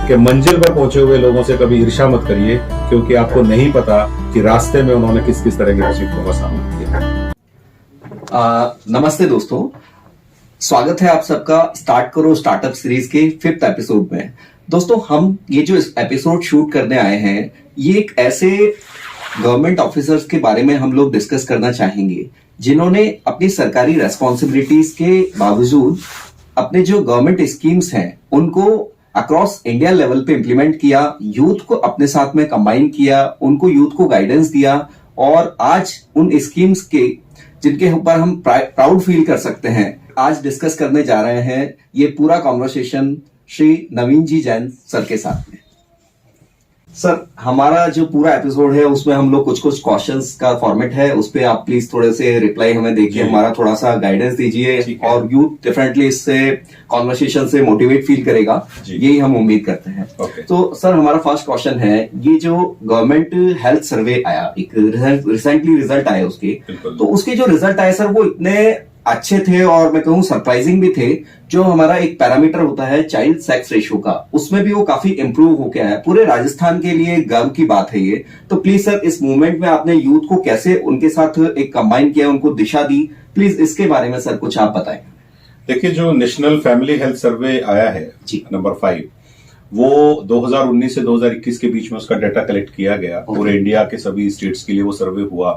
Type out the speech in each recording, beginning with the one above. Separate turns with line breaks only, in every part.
कि मंजिल पर पहुंचे हुए लोगों से कभी ईर्ष्या मत करिए, क्योंकि आपको नहीं पता कि रास्ते में उन्होंने किस किस तरह की मुसीबतों का सामना किया।
नमस्ते दोस्तों, स्वागत है आप सबका स्टार्ट करो स्टार्टअप सीरीज के 5th एपिसोड में। दोस्तों, हम ये जो एपिसोड शूट करने आए हैं, ये एक ऐसे गवर्नमेंट ऑफिसर्स के बारे में हम लोग डिस्कस करना चाहेंगे जिन्होंने अपनी सरकारी रेस्पॉन्सिबिलिटीज के बावजूद अपने जो गवर्नमेंट स्कीम्स हैं उनको अक्रॉस इंडिया लेवल पे इंप्लीमेंट किया, यूथ को अपने साथ में कंबाइन किया, उनको यूथ को गाइडेंस दिया और आज उन स्कीम्स के जिनके ऊपर हम प्राउड फील कर सकते हैं, आज डिस्कस करने जा रहे हैं ये पूरा कॉन्वर्सेशन श्री नवीन जी जैन सर के साथ में। सर, हमारा जो पूरा एपिसोड है उसमें हम लोग कुछ क्वेश्चंस का फॉर्मेट है, उस पे आप प्लीज थोड़े से रिप्लाई हमें देखिए, हमारा थोड़ा सा गाइडेंस दीजिए और यूथ डिफरेंटली इससे कॉन्वर्सेशन से मोटिवेट फील करेगा, यही हम उम्मीद करते हैं। तो सर, हमारा फर्स्ट क्वेश्चन है, ये जो गवर्नमेंट हेल्थ सर्वे आया, एक रिसेंटली रिजल्ट आया उसके, तो उसके जो रिजल्ट आए सर वो इतने अच्छे थे और मैं कहूँ सरप्राइजिंग भी थे। जो हमारा एक पैरामीटर होता है चाइल्ड सेक्स रेशियो का, उसमें भी वो काफी इंप्रूव होके आया। पूरे राजस्थान के लिए गर्व की बात है ये। तो प्लीज सर, इस मूवमेंट में आपने यूथ को कैसे उनके साथ एक कंबाइन किया, उनको दिशा दी, प्लीज इसके बारे में सर कुछ आप बताएं।
देखिए, जो नेशनल फैमिली हेल्थ सर्वे आया है नंबर 5, वो 2019 से 2021 के बीच में उसका डाटा कलेक्ट किया गया। पूरे इंडिया के सभी स्टेट्स के लिए वो सर्वे हुआ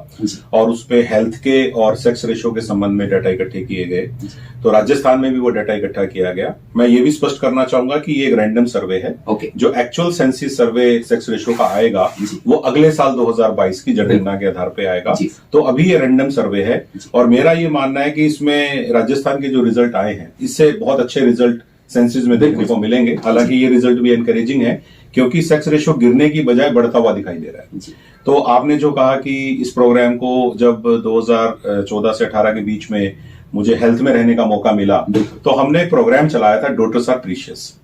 और उसपे हेल्थ के और सेक्स रेशो के संबंध में डाटा इकट्ठे किए गए। तो राजस्थान में भी वो डाटा इकट्ठा किया गया। मैं ये भी स्पष्ट करना चाहूंगा कि ये एक रैंडम सर्वे है। जो एक्चुअल सेंसिस सर्वे सेक्स रेशो का आएगा वो अगले साल 2022 की जनगणना के आधार पे आएगा। तो अभी ये रैंडम सर्वे है और मेरा ये मानना है कि इसमें राजस्थान के जो रिजल्ट आए हैं, इससे बहुत अच्छे रिजल्ट सेंसिस में देखने को मिलेंगे। हालांकि ये रिजल्ट भी एनकरेजिंग है क्योंकि सेक्स रेशो गिरने की बजाय बढ़ता हुआ दिखाई दे रहा है। तो आपने जो कहा कि इस प्रोग्राम को जब 2014 से 18 के बीच में मुझे हेल्थ में रहने का मौका मिला, तो हमने एक प्रोग्राम चलाया था, डॉटर्स आर प्रीशियस।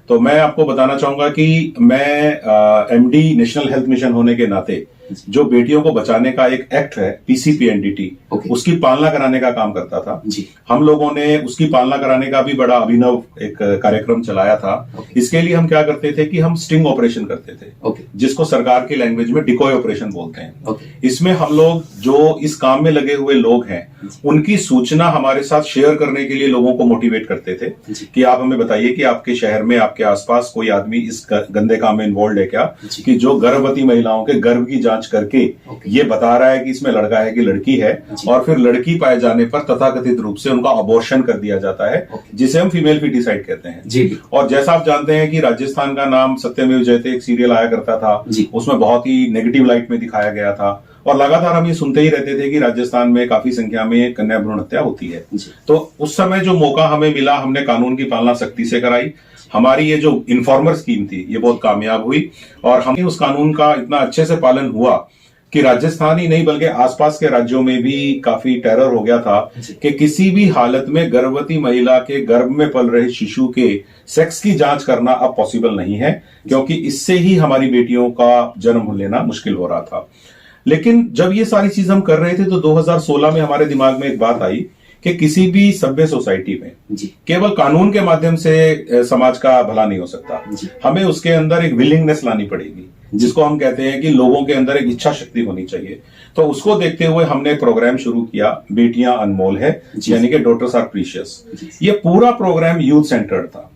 तो मैं आपको बताना चाहूंगा कि मैं एमडी नेशनल हेल्थ मिशन होने के नाते जो बेटियों को बचाने का एक एक्ट है पीसीपीएनडीटी, उसकी पालना कराने का काम करता था। हम लोगों ने उसकी पालना कराने का भी बड़ा अभिनव एक कार्यक्रम चलाया था। इसके लिए हम क्या करते थे कि हम स्टिंग ऑपरेशन करते थे, जिसको सरकार की लैंग्वेज में डिकॉय ऑपरेशन बोलते हैं। इसमें हम लोग जो इस काम में लगे हुए लोग हैं उनकी सूचना हमारे साथ शेयर करने के लिए लोगों को मोटिवेट करते थे कि आप हमें बताइए कि आपके शहर में, आपके आसपास कोई आदमी इस गंदे काम में इन्वॉल्व है क्या, कि जो गर्भवती महिलाओं के गर्भ की जांच करके ये बता रहा है कि इसमें लड़का है कि लड़की है, और फिर लड़की पाए जाने पर तथाकथित रूप से उनका अबॉर्शन कर दिया जाता है, जिसे हम फीमेल फीटिसाइड कहते हैं। और जैसा आप जानते हैं कि राजस्थान का नाम सत्यमेव जयते एक सीरियल आया करता था, उसमें बहुत ही नेगेटिव लाइट में दिखाया गया था और लगातार हम ये सुनते ही रहते थे कि राजस्थान में काफी संख्या में कन्या भ्रूण हत्या होती है। तो उस समय जो मौका हमें मिला, हमने कानून की पालना सख्ती से कराई। हमारी ये जो इन्फॉर्मर स्कीम थी ये बहुत कामयाब हुई और हमें उस कानून का इतना अच्छे से पालन हुआ कि राजस्थान ही नहीं बल्कि आसपास के राज्यों में भी काफी टेरर हो गया था कि किसी भी हालत में गर्भवती महिला के गर्भ में पल रहे शिशु के सेक्स की जांच करना अब पॉसिबल नहीं है, क्योंकि इससे ही हमारी बेटियों का जन्म लेना मुश्किल हो रहा था। लेकिन जब ये सारी चीज हम कर रहे थे तो 2016 में हमारे दिमाग में एक बात आई कि किसी भी सभ्य सोसाइटी में केवल कानून के माध्यम से समाज का भला नहीं हो सकता। हमें उसके अंदर एक विलिंगनेस लानी पड़ेगी, जिसको हम कहते हैं कि लोगों के अंदर एक इच्छा शक्ति होनी चाहिए। तो उसको देखते हुए हमने एक प्रोग्राम शुरू किया, बेटियां अनमोल है, यानी कि डॉटर्स आर प्रीशियस। ये पूरा प्रोग्राम यूथ सेंटर्ड था।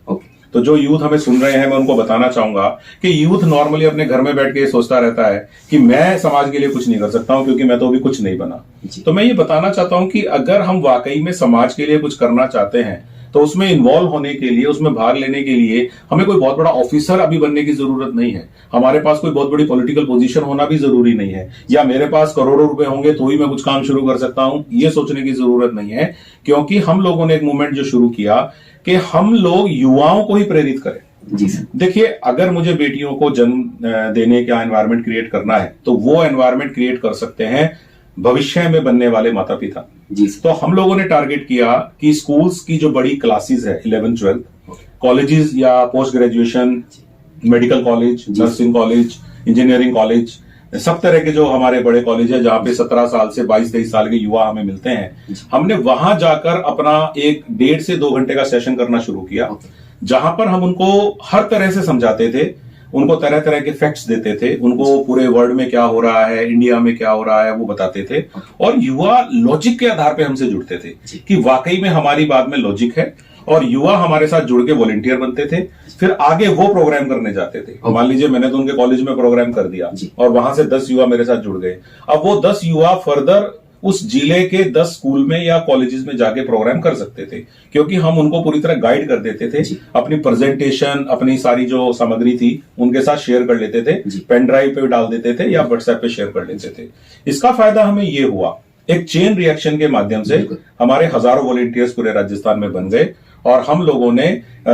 तो जो यूथ हमें सुन रहे हैं, मैं उनको बताना चाहूंगा कि यूथ नॉर्मली अपने घर में बैठ के सोचता रहता है कि मैं समाज के लिए कुछ नहीं कर सकता हूं क्योंकि मैं तो अभी कुछ नहीं बना। तो मैं ये बताना चाहता हूं कि अगर हम वाकई में समाज के लिए कुछ करना चाहते हैं तो उसमें इन्वॉल्व होने के लिए, उसमें भाग लेने के लिए हमें कोई बहुत बड़ा ऑफिसर अभी बनने की जरूरत नहीं है। हमारे पास कोई बहुत बड़ी पॉलिटिकल पोजीशन होना भी जरूरी नहीं है, या मेरे पास करोड़ों रुपए होंगे तो ही मैं कुछ काम शुरू कर सकता हूं, ये सोचने की जरूरत नहीं है। क्योंकि हम लोगों ने एक मूवमेंट जो शुरू किया कि हम लोग युवाओं को ही प्रेरित करें। देखिए, अगर मुझे बेटियों को जन्म देने का एनवायरनमेंट क्रिएट करना है तो वो एनवायरनमेंट क्रिएट कर सकते हैं भविष्य में बनने वाले माता पिता। तो हम लोगों ने टारगेट किया कि स्कूल्स की जो बड़ी क्लासेस है 11th 12th, कॉलेजेस या post graduation, medical college, nursing college, engineering college, सब तरह के जो हमारे बड़े कॉलेज है जहां पे 17 साल से 22-23 साल के युवा हमें मिलते हैं, हमने वहां जाकर अपना एक 1.5 से 2 घंटे का सेशन करना शुरू किया, जहां पर हम उनको हर तरह से समझाते थे, उनको तरह तरह के फैक्ट्स देते थे, उनको पूरे वर्ल्ड में क्या हो रहा है, इंडिया में क्या हो रहा है वो बताते थे, और युवा लॉजिक के आधार पे हमसे जुड़ते थे कि वाकई में हमारी बात में लॉजिक है, और युवा हमारे साथ जुड़ के वॉलंटियर बनते थे। फिर आगे वो प्रोग्राम करने जाते थे। मान लीजिए मैंने तो उनके कॉलेज में प्रोग्राम कर दिया और वहां से 10 युवा मेरे साथ जुड़ गए। अब वो 10 युवा फर्दर उस जिले के 10 स्कूल में या कॉलेजेस में जाके प्रोग्राम कर सकते थे, क्योंकि हम उनको पूरी तरह गाइड कर देते थे। अपनी प्रेजेंटेशन, अपनी सारी जो सामग्री थी उनके साथ शेयर कर लेते थे, पेन ड्राइव पे डाल देते थे या व्हाट्सएप पे शेयर कर लेते थे। इसका फायदा हमें ये हुआ, एक चेन रिएक्शन के माध्यम से हमारे हजारों वॉलंटियर्स पूरे राजस्थान में बन गए, और हम लोगों ने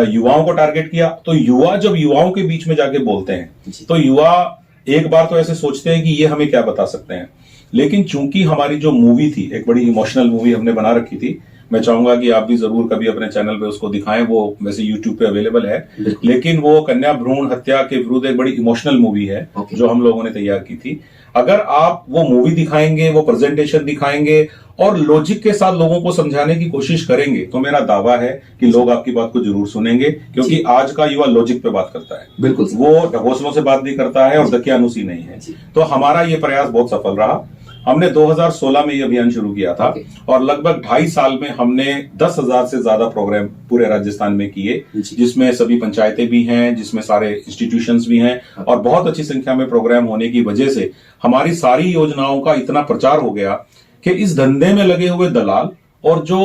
युवाओं को टारगेट किया। तो युवा जब युवाओं के बीच में जाके बोलते हैं तो युवा एक बार तो ऐसे सोचते हैं कि ये हमें क्या बता सकते हैं, लेकिन चूंकि हमारी जो मूवी थी, एक बड़ी इमोशनल मूवी हमने बना रखी थी, मैं चाहूंगा कि आप भी जरूर कभी अपने चैनल पे उसको दिखाएं। वो वैसे यूट्यूब पे अवेलेबल है, लेकिन वो कन्या भ्रूण हत्या के विरुद्ध एक बड़ी इमोशनल मूवी है जो हम लोगों ने तैयार की थी। अगर आप वो मूवी दिखाएंगे, वो प्रेजेंटेशन दिखाएंगे और लॉजिक के साथ लोगों को समझाने की कोशिश करेंगे, तो मेरा दावा है कि लोग आपकी बात को जरूर सुनेंगे, क्योंकि आज का युवा लॉजिक पे बात करता है, बिल्कुल वो ढकोसलों से बात नहीं करता है और दकियानुसी नहीं है। तो हमारा ये प्रयास बहुत सफल रहा। हमने 2016 में ये अभियान शुरू किया था और लगभग 2.5 साल में हमने 10,000 से ज्यादा प्रोग्राम पूरे राजस्थान में किए, जिसमें सभी पंचायतें भी हैं, जिसमें सारे इंस्टीट्यूशंस भी हैं, और बहुत अच्छी संख्या में प्रोग्राम होने की वजह से हमारी सारी योजनाओं का इतना प्रचार हो गया कि इस धंधे में लगे हुए दलाल और जो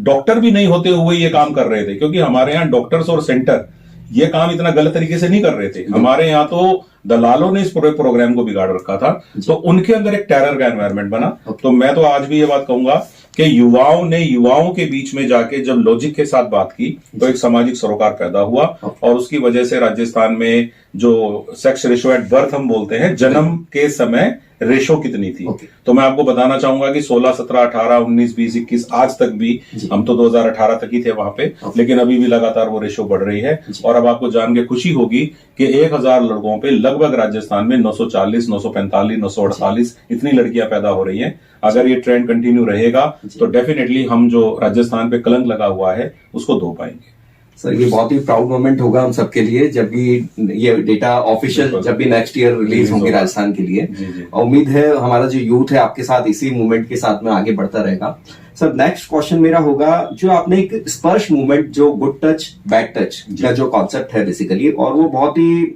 डॉक्टर भी नहीं होते हुए ये काम कर रहे थे, क्योंकि हमारे यहाँ डॉक्टर्स और सेंटर ये काम इतना गलत तरीके से नहीं कर रहे थे। हमारे यहाँ तो दलालों ने इस पूरे प्रोग्राम को बिगाड़ रखा था, तो उनके अंदर एक टेरर का एनवायरनमेंट बना। तो मैं तो आज भी ये बात कहूंगा कि युवाओं ने युवाओं के बीच में जाके जब लॉजिक के साथ बात की तो एक सामाजिक सरोकार पैदा हुआ, और उसकी वजह से राजस्थान में जो सेक्स रेशो एट बर्थ हम बोलते हैं, जन्म के समय रेशो कितनी थी, तो मैं आपको बताना चाहूंगा कि 16, 17, 18, 19, 20, 21 आज तक भी, हम तो 2018 तक ही थे वहां पे, लेकिन अभी भी लगातार वो रेशो बढ़ रही है। और अब आपको जान के खुशी होगी कि 1000 लड़कों पे लगभग राजस्थान में 940, 945, 948 इतनी लड़कियां पैदा हो रही हैं। अगर ये ट्रेंड कंटिन्यू रहेगा तो डेफिनेटली हम जो राजस्थान पे कलंक लगा हुआ है उसको धो पाएंगे।
सर ये बहुत ही प्राउड मोमेंट होगा हम सबके लिए जब भी ये डेटा ऑफिशियल जब भी नेक्स्ट ईयर रिलीज होंगे राजस्थान के लिए। और उम्मीद है हमारा जो यूथ है आपके साथ इसी मूवमेंट के साथ में आगे बढ़ता रहेगा। सर नेक्स्ट क्वेश्चन मेरा होगा, जो आपने एक स्पर्श मूवमेंट, जो गुड टच बैड टच का जो कॉन्सेप्ट है बेसिकली, और वो बहुत ही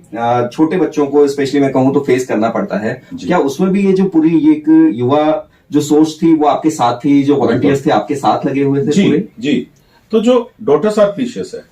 छोटे बच्चों को स्पेशली मैं कहूँ तो फेस करना पड़ता है, क्या उसमें भी ये जो पूरी ये एक युवा जो सोच थी वो आपके साथ थी, जो वॉलंटियर्स थे आपके साथ लगे हुए थे पूरे?
जी, तो जो डॉटर्स आर प्रीशियस है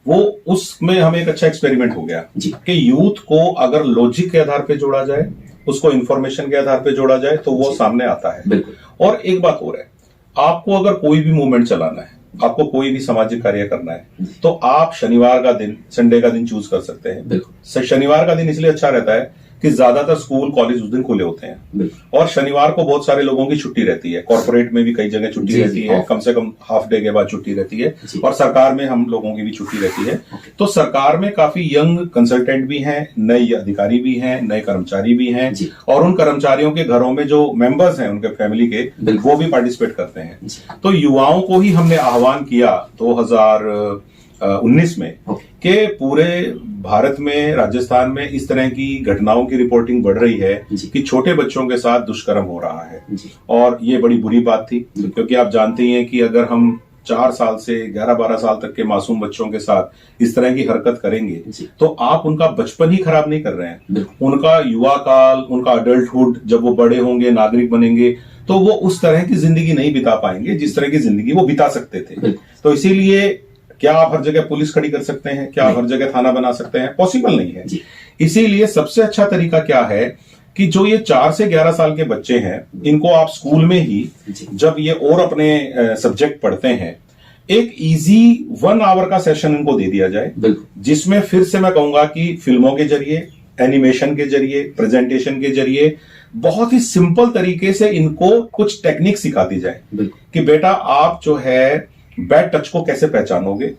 वो उसमें हमें एक अच्छा एक्सपेरिमेंट हो गया कि यूथ को अगर लॉजिक के आधार पे जोड़ा जाए, उसको इंफॉर्मेशन के आधार पे जोड़ा जाए तो वो सामने आता है। और एक बात और है, आपको अगर कोई भी मूवमेंट चलाना है, आपको कोई भी सामाजिक कार्य करना है, तो आप शनिवार का दिन, संडे का दिन चूज कर सकते हैं। शनिवार का दिन इसलिए अच्छा रहता है कि ज्यादातर स्कूल कॉलेज उस दिन खुले होते हैं, और शनिवार को बहुत सारे लोगों की छुट्टी रहती है। कॉर्पोरेट में भी कई जगह छुट्टी रहती है, कम से कम हाफ डे के बाद छुट्टी रहती है, और सरकार में हम लोगों की भी छुट्टी रहती है। तो सरकार में काफी यंग कंसल्टेंट भी हैं, नए अधिकारी भी हैं, नए कर्मचारी भी हैं, और उन कर्मचारियों के घरों में जो मेंबर्स हैं उनके फैमिली के, वो भी पार्टिसिपेट करते हैं। तो युवाओं को ही हमने आह्वान किया 2019 में कि पूरे भारत में, राजस्थान में इस तरह की घटनाओं की रिपोर्टिंग बढ़ रही है कि छोटे बच्चों के साथ दुष्कर्म हो रहा है, और ये बड़ी बुरी बात थी, क्योंकि आप जानते ही हैं कि अगर हम 4 साल से 11-12 साल तक के मासूम बच्चों के साथ इस तरह की हरकत करेंगे तो आप उनका बचपन ही खराब नहीं कर रहे हैं, उनका युवा काल, उनका अडल्टहुड, जब वो बड़े होंगे, नागरिक बनेंगे, तो वो उस तरह की जिंदगी नहीं बिता पाएंगे जिस तरह की जिंदगी वो बिता सकते थे। तो इसीलिए क्या आप हर जगह पुलिस खड़ी कर सकते हैं? क्या आप हर जगह थाना बना सकते हैं? पॉसिबल नहीं है। इसीलिए सबसे अच्छा तरीका क्या है कि जो ये 4 से 11 साल के बच्चे हैं, इनको आप स्कूल में ही जब ये और अपने सब्जेक्ट पढ़ते हैं, एक इजी 1 आवर का सेशन इनको दे दिया जाए, जिसमें फिर से मैं कहूंगा कि फिल्मों के जरिए, एनिमेशन के जरिए, प्रेजेंटेशन के जरिए बहुत ही सिंपल तरीके से इनको कुछ टेक्निक सिखा दी जाए कि बेटा आप जो है बैड टच को कैसे पहचानोगे,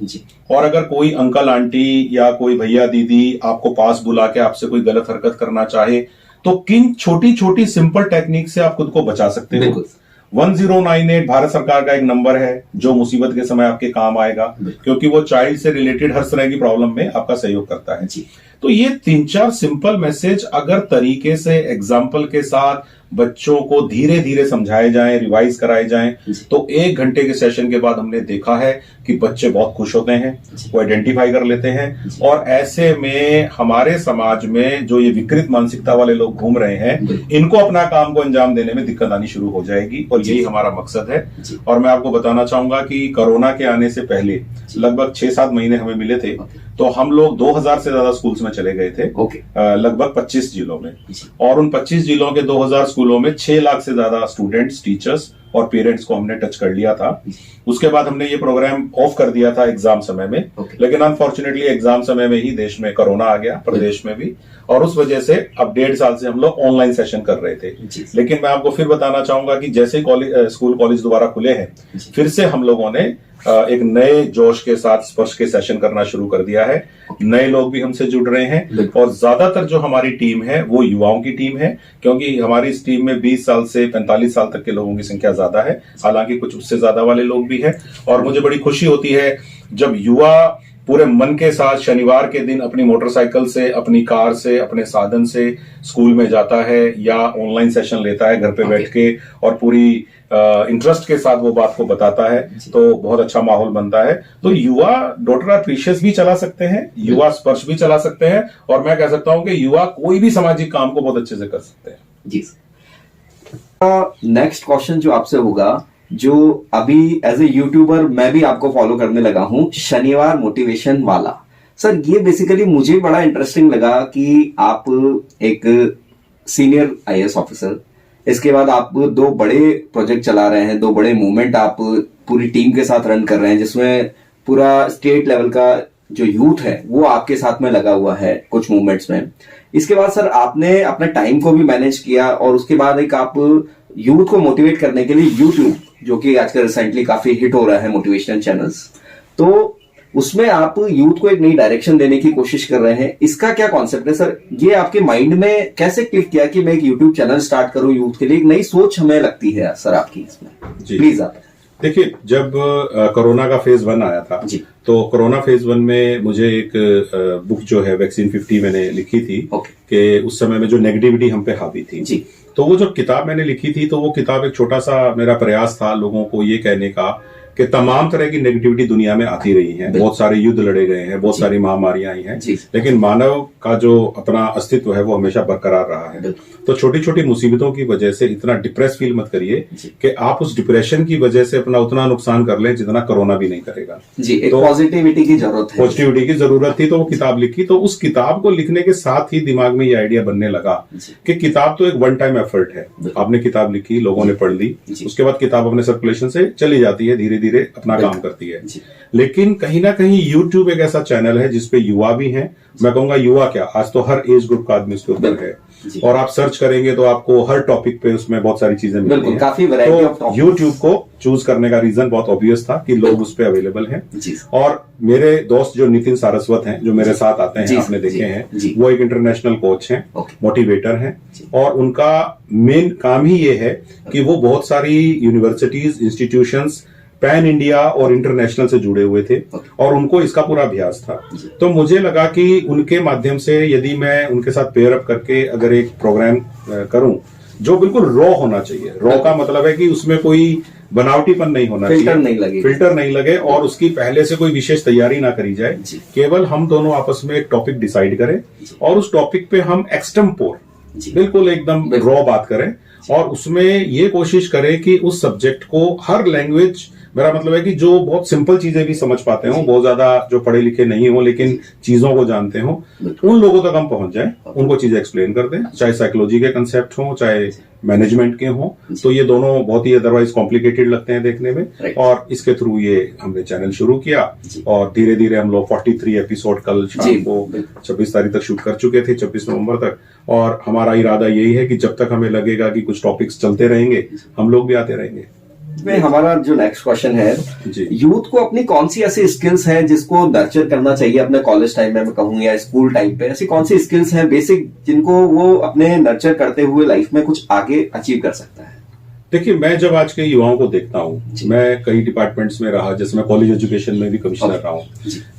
और अगर कोई अंकल आंटी या कोई भैया दीदी आपको पास बुला के आपसे कोई गलत हरकत करना चाहे तो किन छोटी छोटी सिंपल टेक्निक से आप खुद को बचा सकते हो। 1098 भारत सरकार का एक नंबर है जो मुसीबत के समय आपके काम आएगा, क्योंकि वो चाइल्ड से रिलेटेड हर तरह की प्रॉब्लम में आपका सहयोग करता है। तो ये 3-4 सिंपल मैसेज अगर तरीके से एग्जाम्पल के साथ बच्चों को धीरे धीरे समझाए जाएं, रिवाइज कराए जाएं, तो 1 घंटे के सेशन के बाद हमने देखा है कि बच्चे बहुत खुश होते हैं, वो आइडेंटिफाई कर लेते हैं। और ऐसे में हमारे समाज में जो ये विकृत मानसिकता वाले लोग घूम रहे हैं, इनको अपना काम को अंजाम देने में दिक्कत आनी शुरू हो जाएगी, और यही हमारा मकसद है। और मैं आपको बताना चाहूंगा कि कोरोना के आने से पहले लगभग 6-7 महीने हमें मिले थे, तो हम लोग 2000 से ज्यादा स्कूल्स में चले गए थे, लगभग 25 जिलों में। और उन 25 जिलों के 2000 स्कूलों में 6 लाख से ज्यादा स्टूडेंट्स, टीचर्स और पेरेंट्स को हमने टच कर लिया था। उसके बाद हमने ये प्रोग्राम ऑफ कर दिया था एग्जाम समय में, लेकिन अनफॉर्चुनेटली एग्जाम समय में ही देश में कोरोना आ गया, प्रदेश में भी, और उस वजह से अब 1.5 साल से हम लोग ऑनलाइन सेशन कर रहे थे। लेकिन मैं आपको फिर बताना चाहूंगा कि जैसे स्कूल कॉलेज दोबारा खुले हैं, फिर से हम लोगों ने एक नए जोश के साथ स्पर्श के सेशन करना शुरू कर दिया है। नए लोग भी हमसे जुड़ रहे हैं, और ज्यादातर जो हमारी टीम है वो युवाओं की टीम है, क्योंकि हमारी इस टीम में 20 साल से 45 साल तक के लोगों की संख्या ज्यादा है, हालांकि कुछ उससे ज्यादा वाले लोग भी हैं। और मुझे बड़ी खुशी होती है जब युवा पूरे मन के साथ शनिवार के दिन अपनी मोटरसाइकिल से, अपनी कार से, अपने साधन से स्कूल में जाता है या ऑनलाइन सेशन लेता है घर पे बैठ के, और पूरी इंटरेस्ट के साथ वो बात को बताता है, तो बहुत अच्छा माहौल बनता है। तो युवा डॉटर आर प्रीशियस भी चला सकते हैं, युवा स्पर्श भी चला सकते हैं, और मैं कह सकता हूं कि युवा कोई भी सामाजिक काम को बहुत अच्छे से कर सकते हैं।
जी। नेक्स्ट क्वेश्चन जो आपसे होगा, जो अभी एज ए यूट्यूबर मैं भी आपको फॉलो करने लगा हूं, शनिवार मोटिवेशन वाला। सर, ये बेसिकली मुझे बड़ा इंटरेस्टिंग लगा कि आप एक सीनियर आईएएस ऑफिसर, इसके बाद आप 2 बड़े प्रोजेक्ट चला रहे हैं, 2 बड़े मूवमेंट आप पूरी टीम के साथ रन कर रहे हैं, जिसमें पूरा स्टेट लेवल का जो यूथ है वो आपके साथ में लगा हुआ है कुछ मूवमेंट्स में। इसके बाद सर आपने अपने टाइम को भी मैनेज किया, और उसके बाद एक आप यूथ को मोटिवेट करने के लिए यूट्यूब, जो कि आजकल रिसेंटली काफी हिट हो रहा है, मोटिवेशनल चैनल्स, तो उसमें आप यूथ को एक नई डायरेक्शन देने की कोशिश कर रहे हैं। इसका क्या कॉन्सेप्ट है सर? ये आपके माइंड में कैसे क्लिक किया कि मैं एक यूट्यूब चैनल स्टार्ट करूं यूथ के लिए? एक नई सोच हमें लगती है सर आपकी इसमें। प्लीज आप
देखिए, जब कोरोना का फेज 1 आया था, तो कोरोना फेज 1 में मुझे एक बुक जो है वैक्सीन 50 मैंने लिखी थी, कि उस समय में जो नेगेटिविटी हम पे हावी थी, तो वो जो किताब मैंने लिखी थी, तो वो किताब एक छोटा सा मेरा प्रयास था लोगों को ये कहने का कि तमाम तरह की नेगेटिविटी दुनिया में आती रही है, बहुत सारे युद्ध लड़े गए हैं, बहुत सारी महामारियां आई हैं, लेकिन मानव का जो अपना अस्तित्व है वो हमेशा बरकरार रहा है। तो छोटी छोटी मुसीबतों की वजह से इतना डिप्रेस फील मत करिए कि आप उस डिप्रेशन की वजह से अपना उतना नुकसान कर लें जितना कोरोना भी नहीं करेगा।
एक पॉजिटिविटी की जरूरत है,
पॉजिटिविटी की जरूरत थी, तो वो किताब लिखी। तो उस किताब को लिखने के साथ ही दिमाग में ये आइडिया बनने लगा कि किताब तो एक 1 टाइम एफर्ट है। आपने किताब लिखी, लोगों ने पढ़ ली, उसके बाद किताब अपने सर्कुलेशन से चली जाती है, धीरे धीरे अपना काम करती है। लेकिन कहीं ना कहीं YouTube एक ऐसा चैनल है जिसपे युवा भी हैं। मैं कहूंगा युवा क्या, आज तो हर एज ग्रुप का आदमी उसके ऊपर है, और आप सर्च करेंगे तो आपको हर टॉपिक पे उसमें बहुत सारी चीजें मिलती हैं।
काफी वैरायटी ऑफ टॉपिक्स।
YouTube को चूज करने का रीजन बहुत ऑब्वियस था कि लोग उस पे अवेलेबल हैं। और मेरे दोस्त जो नितिन सारस्वत हैं, जो मेरे साथ आते हैं, आपने देखे हैं, वो एक इंटरनेशनल कोच हैं, मोटिवेटर हैं, और उनका मेन काम ही ये है कि वो बहुत सारी यूनिवर्सिटीज, इंस्टीट्यूशंस पैन इंडिया और इंटरनेशनल से जुड़े हुए थे, और उनको इसका पूरा अभ्यास था। तो मुझे लगा कि उनके माध्यम से यदि मैं उनके साथ पेयर अप करके अगर एक प्रोग्राम करूं जो बिल्कुल रॉ होना चाहिए, रॉ का मतलब है कि उसमें कोई बनावटीपन नहीं होना चाहिए, फिल्टर नहीं लगे, और उसकी पहले से कोई विशेष तैयारी ना करी जाए, केवल हम दोनों आपस में एक टॉपिक डिसाइड करें, और उस टॉपिक पे हम एक्सटेम्पोर बिल्कुल एकदम रॉ बात करें, और उसमें ये कोशिश करें कि उस सब्जेक्ट को हर लैंग्वेज, मेरा मतलब है कि जो बहुत सिंपल चीजें भी समझ पाते हो, बहुत ज्यादा जो पढ़े लिखे नहीं हो लेकिन चीजों को जानते हो, उन लोगों तक हम पहुंच जाएं, उनको चीजें एक्सप्लेन कर दें, चाहे साइकोलॉजी के कंसेप्ट हो, चाहे मैनेजमेंट के हो। तो ये दोनों बहुत ही अदरवाइज कॉम्प्लिकेटेड लगते हैं देखने में, और इसके थ्रू ये हमने चैनल शुरू किया, और धीरे धीरे हम लोग 43 एपिसोड कल शाम को 26 तारीख तक शूट कर चुके थे, 26 नवंबर तक। और हमारा इरादा यही है कि जब तक हमें लगेगा कि कुछ टॉपिक्स चलते रहेंगे, हम लोग भी आते रहेंगे।
में हमारा जो नेक्स्ट क्वेश्चन है, यूथ को अपनी कौन सी ऐसी स्किल्स हैं जिसको नर्चर करना चाहिए अपने कॉलेज टाइम में, मैं कहूँ, या स्कूल टाइम पे, ऐसी कौन सी स्किल्स हैं बेसिक जिनको वो अपने नर्चर करते हुए लाइफ में कुछ आगे अचीव कर सकता है?
देखिए, मैं जब आज के युवाओं को देखता हूँ, मैं कई डिपार्टमेंट्स में रहा, जैसे मैं कॉलेज एजुकेशन में भी कमिश्नर रहा हूँ,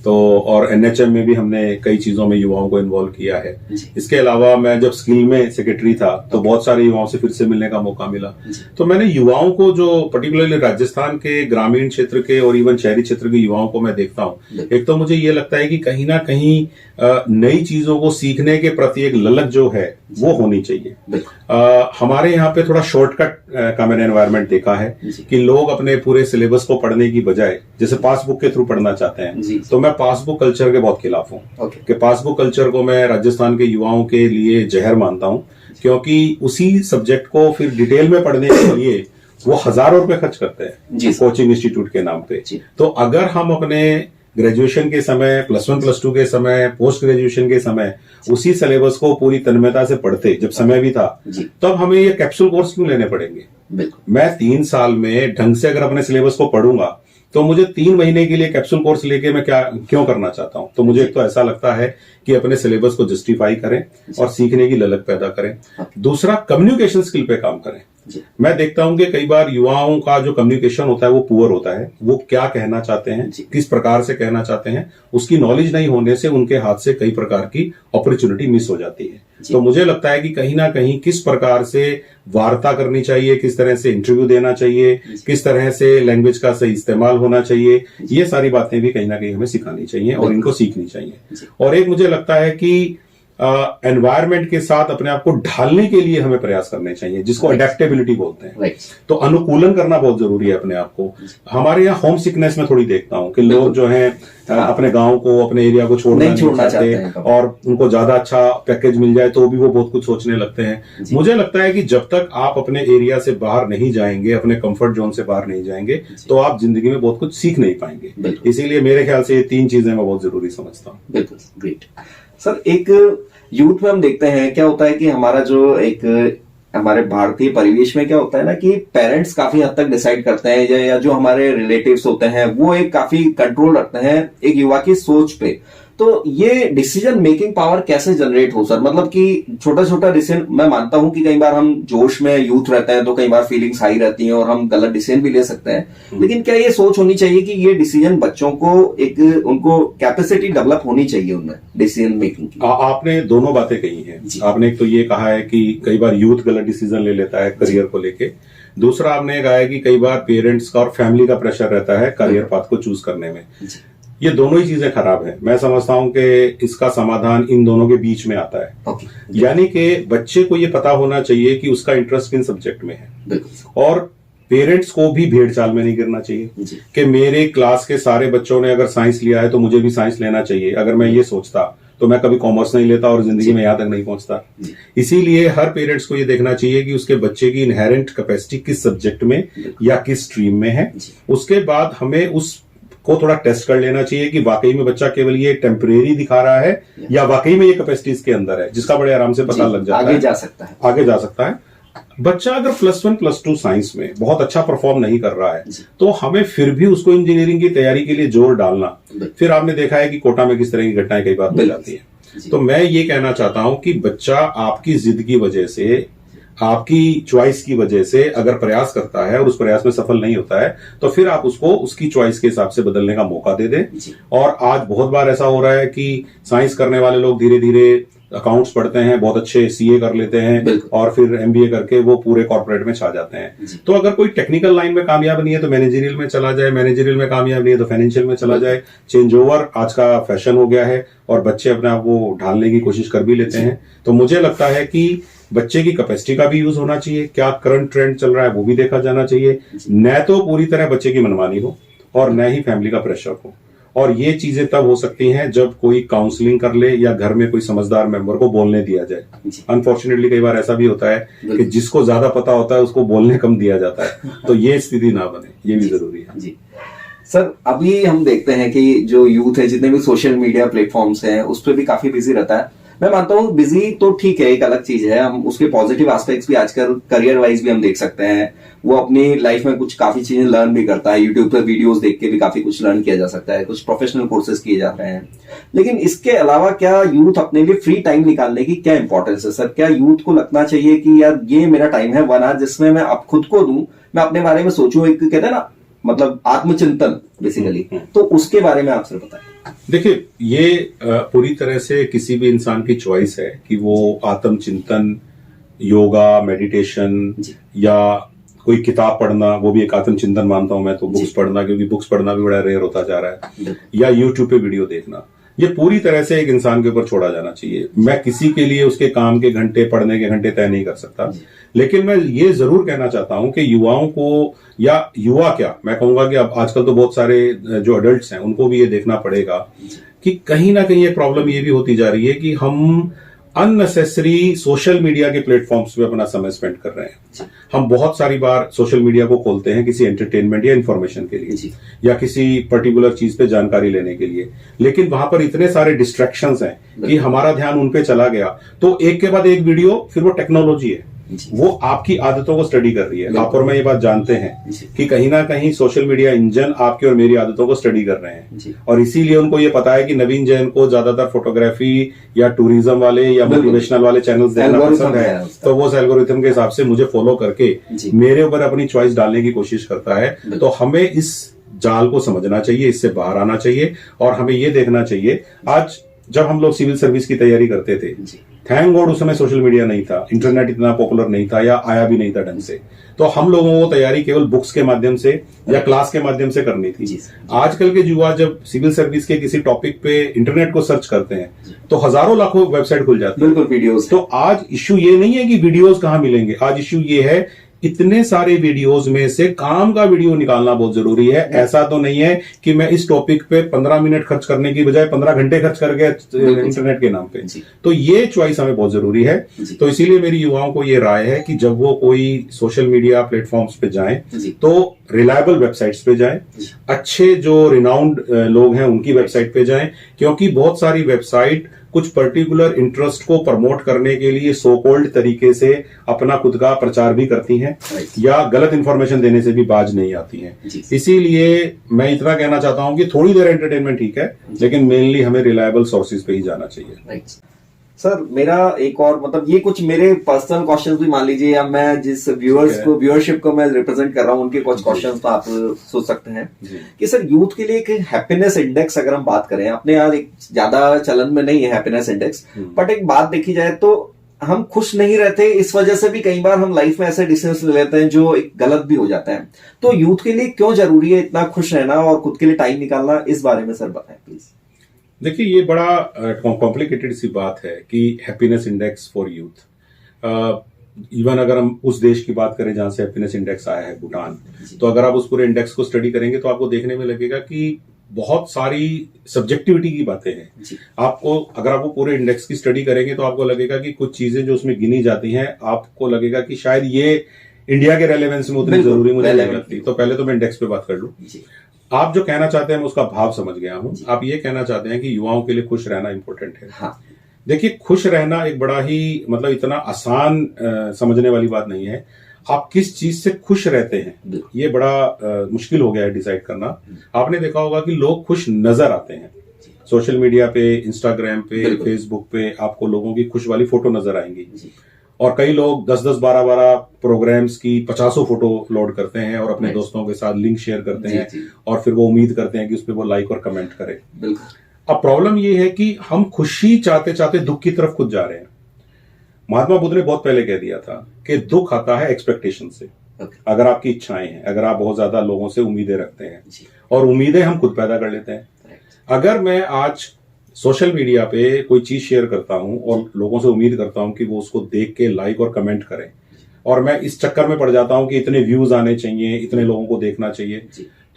तो और एनएचएम में भी हमने कई चीजों में युवाओं को इन्वॉल्व किया है। इसके अलावा मैं जब स्किल में सेक्रेटरी था तो बहुत सारे युवाओं से फिर से मिलने का मौका मिला। तो मैंने युवाओं को, जो पर्टिकुलरली राजस्थान के ग्रामीण क्षेत्र के और इवन शहरी क्षेत्र के युवाओं को मैं देखता हूँ, एक तो मुझे ये लगता है कि कहीं ना कहीं नई चीजों को सीखने के प्रति एक ललक जो है वो होनी चाहिए। हमारे यहाँ पे थोड़ा शॉर्टकट का मैंने एनवायरनमेंट देखा है कि लोग अपने पूरे सिलेबस को पढ़ने की बजाय जैसे पासबुक के थ्रू पढ़ना चाहते हैं, तो मैं पासबुक कल्चर के बहुत खिलाफ हूँ कि पासबुक कल्चर को मैं राजस्थान के युवाओं के लिए जहर मानता हूँ, क्योंकि उसी सब्जेक्ट को फिर डिटेल में पढ़ने के लिए वो हजारों रुपए खर्च करते हैं कोचिंग इंस्टीट्यूट के नाम पे। तो अगर हम अपने ग्रेजुएशन के समय, +1 +2 के समय, पोस्ट ग्रेजुएशन के समय उसी सिलेबस को पूरी तन्मयता से पढ़ते, जब समय भी था, तब हमें ये कैप्सूल कोर्स क्यों लेने पड़ेंगे। मैं 3 साल में ढंग से अगर अपने सिलेबस को पढ़ूंगा तो मुझे 3 महीने के लिए कैप्सूल कोर्स लेके मैं क्यों करना चाहता हूं। तो मुझे एक तो ऐसा लगता है कि अपने सिलेबस को जस्टिफाई करें और सीखने की ललक पैदा करें। दूसरा, कम्युनिकेशन स्किल पे काम करें। मैं देखता हूं कि कई बार युवाओं का जो कम्युनिकेशन होता है वो पुअर होता है, वो क्या कहना चाहते हैं, किस प्रकार से कहना चाहते हैं, उसकी नॉलेज नहीं होने से उनके हाथ से कई प्रकार की अपॉर्चुनिटी मिस हो जाती है। तो मुझे लगता है कि कहीं ना कहीं किस प्रकार से वार्ता करनी चाहिए, किस तरह से इंटरव्यू देना चाहिए, किस तरह से लैंग्वेज का सही इस्तेमाल होना चाहिए, ये सारी बातें भी कहीं ना कहीं हमें सिखानी चाहिए और इनको सीखनी चाहिए। और एक मुझे लगता है कि एनवायरमेंट के साथ अपने आप को ढालने के लिए हमें प्रयास करने चाहिए, जिसको अडेप्टेबिलिटी बोलते हैं। तो अनुकूलन करना बहुत जरूरी है अपने आप को। हमारे यहाँ होम सिकनेस में थोड़ी देखता हूँ कि लोग जो हैं अपने गांव को, अपने एरिया को छोड़ना नहीं चाहते और उनको ज्यादा अच्छा पैकेज मिल जाए तो भी वो बहुत कुछ सोचने लगते हैं। मुझे लगता है कि जब तक आप अपने एरिया से बाहर नहीं जाएंगे, अपने कंफर्ट जोन से बाहर नहीं जाएंगे, तो आप जिंदगी में बहुत कुछ सीख नहीं पाएंगे। इसीलिए मेरे ख्याल से ये 3 चीजें मैं बहुत जरूरी समझता हूँ।
बिल्कुल, ग्रेट। सर, एक यूथ में हम देखते हैं क्या होता है कि हमारा जो एक हमारे भारतीय परिवेश में क्या होता है ना कि पेरेंट्स काफी हद तक डिसाइड करते हैं या जो हमारे रिलेटिव्स होते हैं वो एक काफी कंट्रोल रखते हैं एक युवा की सोच पे। तो ये डिसीजन मेकिंग पावर कैसे जनरेट हो सर? मतलब कि छोटा छोटा डिसीजन, मैं मानता हूं कि कई बार हम जोश में यूथ रहते हैं तो कई बार फीलिंग्स हाई रहती हैं और हम गलत डिसीजन भी ले सकते हैं, लेकिन क्या ये सोच होनी चाहिए कि ये डिसीजन बच्चों को एक उनको कैपेसिटी डेवलप होनी चाहिए उनमें डिसीजन मेकिंग की?
आपने दोनों बातें कही हैं। आपने एक तो ये कहा है कि कई बार यूथ गलत डिसीजन ले लेता है करियर को लेके। दूसरा आपने कहा है कि कई बार पेरेंट्स का और फैमिली का प्रेशर रहता है करियर पाथ को चूज करने में। ये दोनों ही चीजें खराब है। मैं समझता हूं कि इसका समाधान इन दोनों के बीच में आता है। यानी कि बच्चे को ये पता होना चाहिए कि उसका इंटरेस्ट किन सब्जेक्ट में है, और पेरेंट्स को भी भेड़ चाल में नहीं गिरना चाहिए कि मेरे क्लास के सारे बच्चों ने अगर साइंस लिया है तो मुझे भी साइंस लेना चाहिए। अगर मैं ये सोचता तो मैं कभी कॉमर्स नहीं लेता और जिंदगी में यहां तक नहीं पहुंचता। इसीलिए हर पेरेंट्स को ये देखना चाहिए कि उसके बच्चे की इनहेरेंट कैपेसिटी किस सब्जेक्ट में या किस स्ट्रीम में है। उसके बाद हमें उस को थोड़ा टेस्ट कर लेना चाहिए कि वाकई में बच्चा केवल ये टेम्परेरी दिखा रहा है या वाकई में ये कैपेसिटी इसके अंदर है, जिसका बड़े आराम से पता लग जाता है। आगे जा सकता है। बच्चा अगर +1 +2 साइंस में बहुत अच्छा परफॉर्म नहीं कर रहा है तो हमें फिर भी उसको इंजीनियरिंग की तैयारी के लिए जोर डालना। फिर आपने देखा है कि कोटा में किस तरह की घटनाएं कई बार हो जाती है। तो मैं ये कहना चाहता हूं कि बच्चा आपकी जिद की वजह से, आपकी चॉइस की वजह से अगर प्रयास करता है और उस प्रयास में सफल नहीं होता है तो फिर आप उसको उसकी चॉइस के हिसाब से बदलने का मौका दे दें। और आज बहुत बार ऐसा हो रहा है कि साइंस करने वाले लोग धीरे धीरे अकाउंट्स पढ़ते हैं, बहुत अच्छे सीए कर लेते हैं और फिर एमबीए करके वो पूरे कॉर्पोरेट में छा जाते हैं। तो अगर कोई टेक्निकल लाइन में कामयाब नहीं है तो मैनेजरियल में चला जाए, मैनेजरियल में कामयाब नहीं है तो फाइनेंशियल में चला जाए। चेंज ओवर आज का फैशन हो गया है और बच्चे अपने आप को ढालने की कोशिश कर भी लेते हैं। तो मुझे लगता है कि बच्चे की कैपेसिटी का भी यूज होना चाहिए, क्या करंट ट्रेंड चल रहा है वो भी देखा जाना चाहिए। न तो पूरी तरह बच्चे की मनमानी हो और न ही फैमिली का प्रेशर हो। और ये चीजें तब हो सकती हैं जब कोई काउंसलिंग कर ले या घर में कोई समझदार मेंबर को बोलने दिया जाए। अनफॉर्चुनेटली कई बार ऐसा भी होता है कि जिसको ज्यादा पता होता है उसको बोलने कम दिया जाता है। तो ये स्थिति ना बने, ये भी जरूरी है।
जी सर, अभी हम देखते हैं कि जो यूथ है जितने भी सोशल मीडिया प्लेटफॉर्म्स हैं उस पर भी काफी बिजी रहता है। मैं मानता हूँ बिजी तो ठीक है, एक अलग चीज है, हम उसके पॉजिटिव एस्पेक्ट्स भी आजकल करियर वाइज भी हम देख सकते हैं। वो अपनी लाइफ में कुछ काफी चीजें लर्न भी करता है, यूट्यूब पर वीडियोस देख के भी काफी कुछ लर्न किया जा सकता है, कुछ प्रोफेशनल कोर्सेज किए जाते हैं। लेकिन इसके अलावा क्या यूथ अपने लिए फ्री टाइम निकालने की क्या इंपॉर्टेंस है सर? क्या यूथ को लगना चाहिए कि यार ये मेरा टाइम है 1 आवर जिसमें मैं अब खुद को दूं, मैं अपने बारे में सोचूं, एक कहते हैं ना मतलब आत्मचिंतन बेसिकली, तो उसके बारे में आप सर बताएं।
देखिए, ये पूरी तरह से किसी भी इंसान की चॉइस है कि वो आत्मचिंतन, योगा, मेडिटेशन या कोई किताब पढ़ना, वो भी एक आत्मचिंतन मानता हूं मैं तो, बुक्स पढ़ना, क्योंकि बुक्स पढ़ना भी बड़ा रेयर होता जा रहा है, या यूट्यूब पे वीडियो देखना, ये पूरी तरह से एक इंसान के ऊपर छोड़ा जाना चाहिए। मैं किसी के लिए उसके काम के घंटे, पढ़ने के घंटे तय नहीं कर सकता, लेकिन मैं ये जरूर कहना चाहता हूं कि युवाओं को, या युवा क्या, मैं कहूंगा कि अब आजकल तो बहुत सारे जो अडल्ट्स हैं उनको भी ये देखना पड़ेगा कि कहीं ना कहीं एक प्रॉब्लम ये भी होती जा रही है कि हम अननेसेसरी सोशल मीडिया के प्लेटफॉर्म्स पे अपना समय स्पेंड कर रहे हैं। हम बहुत सारी बार सोशल मीडिया को खोलते हैं किसी एंटरटेनमेंट या इंफॉर्मेशन के लिए, या किसी पर्टिकुलर चीज पे जानकारी लेने के लिए, लेकिन वहां पर इतने सारे डिस्ट्रैक्शंस हैं कि हमारा ध्यान उन पे चला गया तो एक के बाद एक वीडियो, फिर वो टेक्नोलॉजी है, वो आपकी आदतों को स्टडी कर रही है। आप और मैं ये बात जानते हैं कि कहीं ना कहीं सोशल मीडिया इंजन आपकी और मेरी आदतों को स्टडी कर रहे हैं, और इसीलिए उनको ये पता है कि नवीन जैन को ज्यादातर फोटोग्राफी या टूरिज्म वाले या मोटिवेशनल वाले चैनल्स देखना पसंद है, तो वो एल्गोरिथम के हिसाब से मुझे फॉलो करके मेरे ऊपर अपनी चॉइस डालने की कोशिश करता है। तो हमें इस जाल को समझना चाहिए, इससे बाहर आना चाहिए, और हमें ये देखना चाहिए। आज जब हम लोग सिविल सर्विस की तैयारी करते थे, थैंक गॉड उस समय सोशल मीडिया नहीं था, इंटरनेट इतना पॉपुलर नहीं था, या आया भी नहीं था ढंग से, तो हम लोगों को तैयारी केवल बुक्स के माध्यम से या क्लास के माध्यम से करनी थी। आजकल के युवा जब सिविल सर्विस के किसी टॉपिक पे इंटरनेट को सर्च करते हैं तो हजारों लाखों वेबसाइट खुल जाती है,
बिल्कुल वीडियोस।
तो आज इश्यू ये नहीं है कि वीडियोस कहाँ मिलेंगे, आज इश्यू ये है इतने सारे वीडियोस में से काम का वीडियो निकालना बहुत जरूरी है। ऐसा तो नहीं है कि मैं इस टॉपिक पे 15 मिनट खर्च करने की बजाय 15 घंटे खर्च कर गया इंटरनेट के नाम पे, तो ये चॉइस हमें बहुत जरूरी है। तो इसीलिए मेरी युवाओं को ये राय है कि जब वो कोई सोशल मीडिया प्लेटफॉर्म्स पे जाएं तो रिलायबल वेबसाइट्स पे जाएं, अच्छे जो रिनाउंड लोग हैं उनकी वेबसाइट पे जाएं, क्योंकि बहुत सारी वेबसाइट कुछ पर्टिकुलर इंटरेस्ट को प्रमोट करने के लिए सो कॉल्ड तरीके से अपना खुद का प्रचार भी करती हैं, या गलत इंफॉर्मेशन देने से भी बाज नहीं आती हैं। इसीलिए मैं इतना कहना चाहता हूं कि थोड़ी देर एंटरटेनमेंट ठीक है, लेकिन मेनली हमें रिलायबल सोर्सेज पे ही जाना चाहिए।
सर मेरा एक और मतलब ये कुछ मेरे पर्सनल क्वेश्चंस भी मान लीजिए, या मैं जिस व्यूअरशिप को मैं रिप्रेजेंट कर रहा हूँ उनके कुछ क्वेश्चंस तो आप सोच सकते हैं कि सर यूथ के लिए एक हैप्पीनेस इंडेक्स अगर हम बात करें, अपने यहाँ एक ज्यादा चलन में नहीं है हैप्पीनेस इंडेक्स, बट एक बात देखी जाए तो हम खुश नहीं रहते, इस वजह से भी कई बार हम लाइफ में ऐसे डिसीजंस ले लेते हैं जो एक गलत भी हो जाता है। तो यूथ के लिए क्यों जरूरी है इतना खुश रहना और खुद के लिए टाइम निकालना, इस बारे में सर बताएं प्लीज।
देखिए, ये बड़ा कॉम्प्लिकेटेड सी बात है कि happiness index for youth, even अगर हम उस देश की बात करें जहां से हैप्पीनेस इंडेक्स आया है, भूटान, तो अगर आप उस पूरे इंडेक्स को स्टडी करेंगे तो आपको देखने में लगेगा कि बहुत सारी सब्जेक्टिविटी की बातें हैं। आपको अगर आप वो पूरे इंडेक्स की स्टडी करेंगे तो आपको लगेगा कि कुछ चीजें जो उसमें गिनी जाती हैं, आपको लगेगा कि शायद ये इंडिया के रेलेवेंस में उतनी जरूरी मुझे नहीं लगती। तो पहले तो मैं इंडेक्स पे बात कर लूं। आप जो कहना चाहते हैं मैं उसका भाव समझ गया हूं। आप ये कहना चाहते हैं कि युवाओं के लिए खुश रहना इंपॉर्टेंट है।
हाँ।
देखिए, खुश रहना एक बड़ा ही मतलब इतना आसान समझने वाली बात नहीं है। आप किस चीज से खुश रहते हैं ये बड़ा मुश्किल हो गया है डिसाइड करना। आपने देखा होगा कि लोग खुश नजर आते हैं सोशल मीडिया पे, इंस्टाग्राम पे, फेसबुक पे, आपको लोगों की खुश वाली फोटो नजर आएंगी, और कई लोग 10-10, 12-12 प्रोग्राम्स की 50 फोटो लोड करते हैं और अपने दोस्तों के साथ लिंक शेयर करते हैं, और फिर वो उम्मीद करते हैं कि उस पर वो लाइक और कमेंट करें। अब प्रॉब्लम ये है कि हम खुशी चाहते चाहते दुख की तरफ खुद जा रहे हैं। महात्मा बुद्ध ने बहुत पहले कह दिया था कि दुख आता है एक्सपेक्टेशन से। अगर आपकी इच्छाएं हैं, अगर आप बहुत ज्यादा लोगों से उम्मीदें रखते हैं, और उम्मीदें हम खुद पैदा कर लेते हैं। अगर मैं आज सोशल मीडिया पे कोई चीज शेयर करता हूं और लोगों से उम्मीद करता हूं कि वो उसको देख के लाइक और कमेंट करें, और मैं इस चक्कर में पड़ जाता हूं कि इतने व्यूज आने चाहिए, इतने लोगों को देखना चाहिए,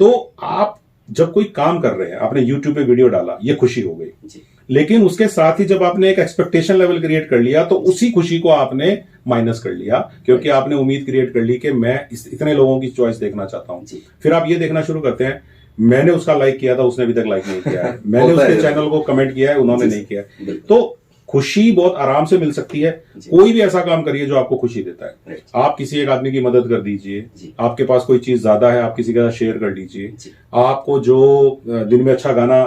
तो आप जब कोई काम कर रहे हैं, आपने यूट्यूब पे वीडियो डाला, ये खुशी हो गई, लेकिन उसके साथ ही जब आपने एक एक्सपेक्टेशन लेवल क्रिएट कर लिया तो उसी खुशी को आपने माइनस कर लिया, क्योंकि आपने उम्मीद क्रिएट कर ली कि मैं इतने लोगों की चॉइस देखना चाहता हूं। फिर आप ये देखना शुरू करते हैं, मैंने उसका लाइक किया था, उसने अभी तक लाइक नहीं किया है, मैंने उसके चैनल को कमेंट किया है, उन्होंने नहीं किया। तो खुशी बहुत आराम से मिल सकती है। कोई भी ऐसा काम करिए जो आपको खुशी देता है। आप किसी एक आदमी की मदद कर दीजिए, आपके पास कोई चीज ज्यादा है आप किसी के साथ शेयर कर लीजिए। आपको जो दिन में अच्छा गाना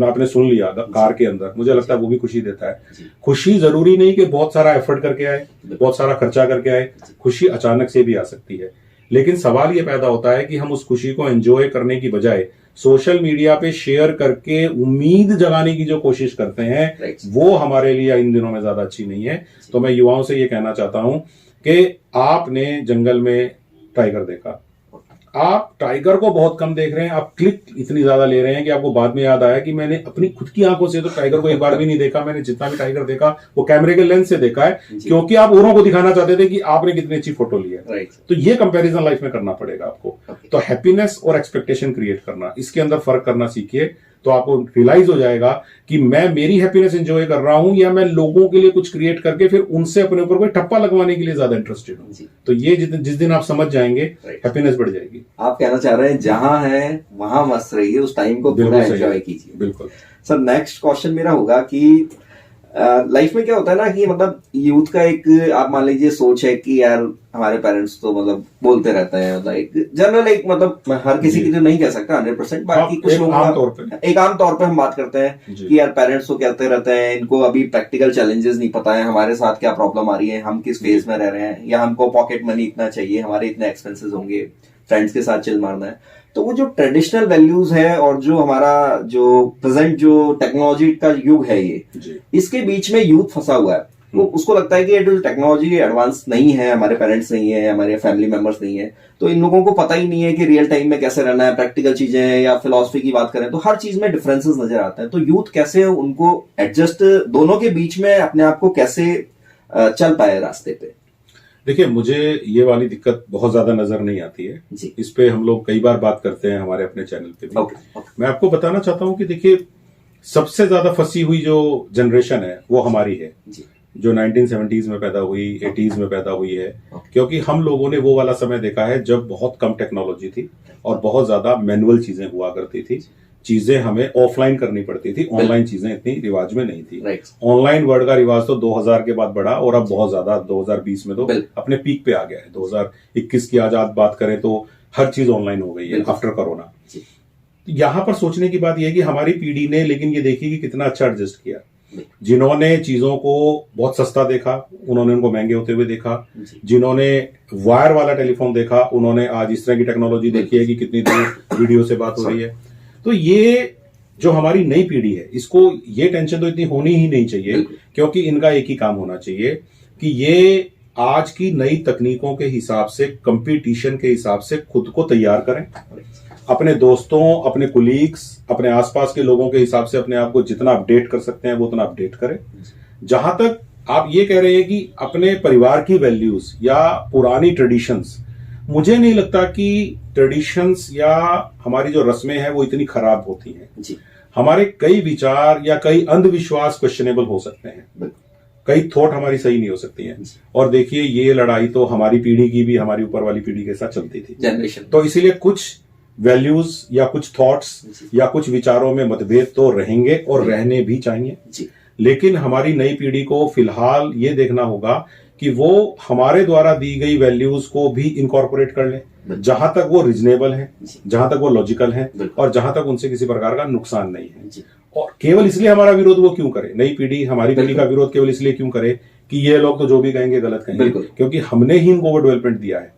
आपने सुन लिया कार के अंदर, मुझे लगता है वो भी खुशी देता है। खुशी जरूरी नहीं कि बहुत सारा एफर्ट करके आए, बहुत सारा खर्चा करके आए। खुशी अचानक से भी आ सकती है, लेकिन सवाल ये पैदा होता है कि हम उस खुशी को एंजॉय करने की बजाय सोशल मीडिया पे शेयर करके उम्मीद जगाने की जो कोशिश करते हैं, वो हमारे लिए इन दिनों में ज्यादा अच्छी नहीं है। तो मैं युवाओं से ये कहना चाहता हूं कि आपने जंगल में टाइगर देखा, आप टाइगर को बहुत कम देख रहे हैं, आप क्लिक इतनी ज्यादा ले रहे हैं कि आपको बाद में याद आया कि मैंने अपनी खुद की आंखों से तो टाइगर को एक बार भी नहीं देखा। मैंने जितना भी टाइगर देखा वो कैमरे के लेंस से देखा है, क्योंकि आप औरों को दिखाना चाहते थे कि आपने कितनी अच्छी फोटो ली है। तो ये कंपैरिजन लाइफ में करना पड़ेगा आपको। तो हैप्पीनेस और एक्सपेक्टेशन क्रिएट करना, इसके अंदर फर्क करना सीखिए, तो आपको रियलाइज हो जाएगा कि मैं मेरी हैप्पीनेस एंजॉय कर रहा हूं या मैं लोगों के लिए कुछ क्रिएट करके फिर उनसे अपने ऊपर कोई ठप्पा लगवाने के लिए ज्यादा इंटरेस्टेड हूं। तो ये जिस दिन आप समझ जाएंगे, हैप्पीनेस बढ़ जाएगी।
आप कहना चाह रहे हैं जहां है वहां मस्त रहिए, उस टाइम को पूरा एंजॉय कीजिए।
बिल्कुल
सर, नेक्स्ट क्वेश्चन मेरा होगा कि लाइफ में क्या होता है ना कि मतलब यूथ का एक आप मान लीजिए सोच है कि यार हमारे पेरेंट्स तो मतलब बोलते रहते हैं, मतलब एक जनरल एक मतलब हर किसी की तो नहीं कह सकता 100%, बाकी कुछ लोग एक आम तौर पे हम बात करते हैं कि यार पेरेंट्स तो कहते रहते हैं इनको अभी प्रैक्टिकल चैलेंजेस नहीं पता है, हमारे साथ क्या प्रॉब्लम आ रही है, हम किस फेज में रह रहे हैं, या हमको पॉकेट मनी इतना चाहिए, हमारे इतने एक्सपेंसेस होंगे, फ्रेंड्स के साथ चिल मारना है। तो वो जो ट्रेडिशनल वैल्यूज है और जो हमारा जो प्रेजेंट जो टेक्नोलॉजी का युग है, ये इसके बीच में यूथ फंसा हुआ है। वो उसको लगता है कि ये जो टेक्नोलॉजी एडवांस नहीं है, हमारे पेरेंट्स नहीं है, हमारे फैमिली मेंबर्स नहीं है, तो इन लोगों को पता ही नहीं है कि रियल टाइम में कैसे रहना है, प्रैक्टिकल चीजें या फिलॉसफी की बात करें तो हर चीज में डिफरेंसेस नजर आते हैं। तो यूथ कैसे उनको एडजस्ट, दोनों के बीच में अपने आप को कैसे चल पाए रास्ते पे?
देखिए, मुझे ये वाली दिक्कत बहुत ज्यादा नजर नहीं आती है। इस पे हम लोग कई बार बात करते हैं हमारे अपने चैनल पे भी। मैं आपको बताना चाहता हूं कि देखिए, सबसे ज्यादा फंसी हुई जो जनरेशन है वो हमारी है, जो 1970s में पैदा हुई, 80s में पैदा हुई है। क्योंकि हम लोगों ने वो वाला समय देखा है जब बहुत कम टेक्नोलॉजी थी और बहुत ज्यादा मैनुअल चीजें हुआ करती थी, चीजें हमें ऑफलाइन करनी पड़ती थी, ऑनलाइन चीजें इतनी रिवाज में नहीं थी। ऑनलाइन वर्ड का रिवाज तो 2000 के बाद बढ़ा और अब बहुत ज्यादा 2020 में तो अपने पीक पे आ गया है। 2021 की आज आप बात करें तो हर चीज ऑनलाइन हो गई है आफ्टर कोरोना। यहां पर सोचने की बात यह है कि हमारी पीढ़ी ने लेकिन ये देखी कि कितना अच्छा एडजस्ट किया। जिन्होंने चीजों को बहुत सस्ता देखा उन्होंने उनको महंगे होते हुए देखा, जिन्होंने वायर वाला टेलीफोन देखा उन्होंने आज इस तरह की टेक्नोलॉजी देखी है कि कितनी दूर वीडियो से बात हो रही है। तो ये जो हमारी नई पीढ़ी है, इसको ये टेंशन तो इतनी होनी ही नहीं चाहिए, क्योंकि इनका एक ही काम होना चाहिए कि ये आज की नई तकनीकों के हिसाब से, कंपटीशन के हिसाब से खुद को तैयार करें, अपने दोस्तों, अपने कुलीग्स, अपने आसपास के लोगों के हिसाब से अपने आप को जितना अपडेट कर सकते हैं वो उतना अपडेट करें। जहां तक आप ये कह रहे हैं कि अपने परिवार की वैल्यूज या पुरानी ट्रेडिशंस, मुझे नहीं लगता कि ट्रेडिशंस या हमारी जो रस्में हैं वो इतनी खराब होती हैं। हमारे कई विचार या कई अंधविश्वास क्वेश्चनेबल हो सकते हैं, कई थॉट हमारी सही नहीं हो सकती हैं। और देखिए, ये लड़ाई तो हमारी पीढ़ी की भी हमारी ऊपर वाली पीढ़ी के साथ चलती थी जनरेशन। तो इसीलिए कुछ वैल्यूज या कुछ थॉट्स या कुछ विचारों में मतभेद तो रहेंगे और रहने भी चाहिए। लेकिन हमारी नई पीढ़ी को फिलहाल ये देखना होगा कि वो हमारे द्वारा दी गई वैल्यूज को भी इनकॉर्पोरेट कर लें, जहां तक वो रीजनेबल है, जहां तक वो लॉजिकल है और जहां तक उनसे किसी प्रकार का नुकसान नहीं है। और केवल इसलिए हमारा विरोध वो क्यों करे, नई पीढ़ी हमारी पीढ़ी का विरोध केवल इसलिए क्यों करे कि ये लोग तो जो भी कहेंगे गलत कहेंगे, क्योंकि हमने ही इनको डेवलपमेंट दिया है।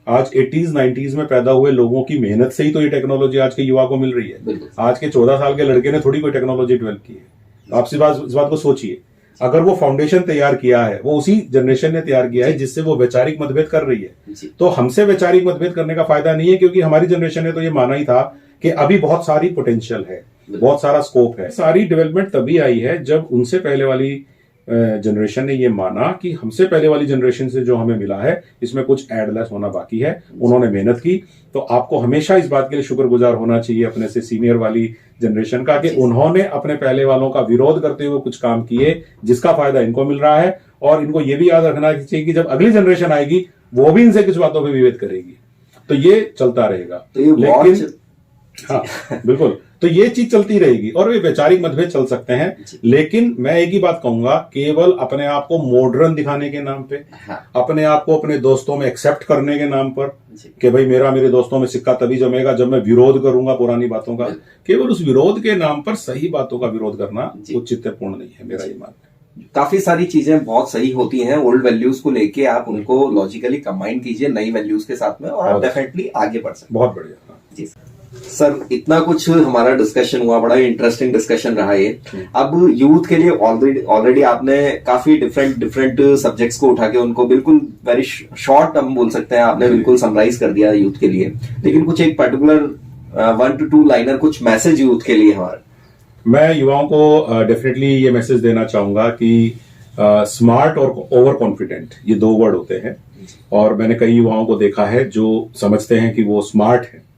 आज 80s 90s में पैदा हुए लोगों की मेहनत से ही तो ये टेक्नोलॉजी आज के युवा को मिल रही है। आज के 14 साल के लड़के ने थोड़ी कोई टेक्नोलॉजी डेवलप की है। आप इस बात को सोचिए, अगर वो फाउंडेशन तैयार किया है, वो उसी जनरेशन ने तैयार किया है जिससे वो वैचारिक मतभेद कर रही है। तो हमसे वैचारिक मतभेद करने का फायदा नहीं है, क्योंकि हमारी जनरेशन ने तो ये माना ही था कि अभी बहुत सारी पोटेंशियल है, बहुत सारा स्कोप है। सारी डेवलपमेंट तभी आई है जब उनसे पहले वाली जनरेशन ने ये माना कि हमसे पहले वाली जनरेशन से जो हमें मिला है इसमें कुछ एडलेस होना बाकी है। उन्होंने मेहनत की, तो आपको हमेशा इस बात के लिए शुक्रगुजार होना चाहिए अपने से सीनियर वाली जनरेशन का कि उन्होंने अपने पहले वालों का विरोध करते हुए कुछ काम किए जिसका फायदा इनको मिल रहा है। और इनको ये भी याद रखना चाहिए कि जब अगली जनरेशन आएगी वो भी इनसे कुछ बातों पर विभेद करेगी, तो ये चलता रहेगा।
तो ये
हाँ बिल्कुल। तो ये चीज चलती रहेगी और वे वैचारिक मतभेद चल सकते हैं, लेकिन मैं एक ही बात कहूंगा, केवल अपने आप को मॉडर्न दिखाने के नाम पे, अपने आप को अपने दोस्तों में एक्सेप्ट करने के नाम पर कि भाई मेरे दोस्तों में सिक्का तभी जमेगा जब मैं विरोध करूंगा पुरानी बातों का, केवल उस विरोध के नाम पर सही बातों का विरोध करना औचित्यपूर्ण नहीं है, मेरा ये मानना है।
काफी सारी चीजें बहुत सही होती हैं, ओल्ड वैल्यूज को लेके आप उनको लॉजिकली कंबाइन कीजिए नई वैल्यूज के साथ में और आप डेफिनेटली आगे बढ़ सकते हैं।
बहुत बढ़िया।
जी सर, इतना कुछ हमारा डिस्कशन हुआ, बड़ा इंटरेस्टिंग डिस्कशन रहा ये। अब यूथ के लिए ऑलरेडी आपने काफी डिफरेंट सब्जेक्ट्स को उठा के उनको बिल्कुल वेरी शॉर्ट हम बोल सकते हैं, आपने बिल्कुल समराइज कर दिया यूथ के लिए, लेकिन कुछ एक पर्टिकुलर 1 to 2 लाइनर कुछ मैसेज यूथ के लिए हमारा।
मैं युवाओं को डेफिनेटली ये मैसेज देना चाहूंगा कि स्मार्ट और ओवर कॉन्फिडेंट ये 2 वर्ड होते हैं, और मैंने कई युवाओं को देखा है जो समझते हैं कि वो स्मार्ट है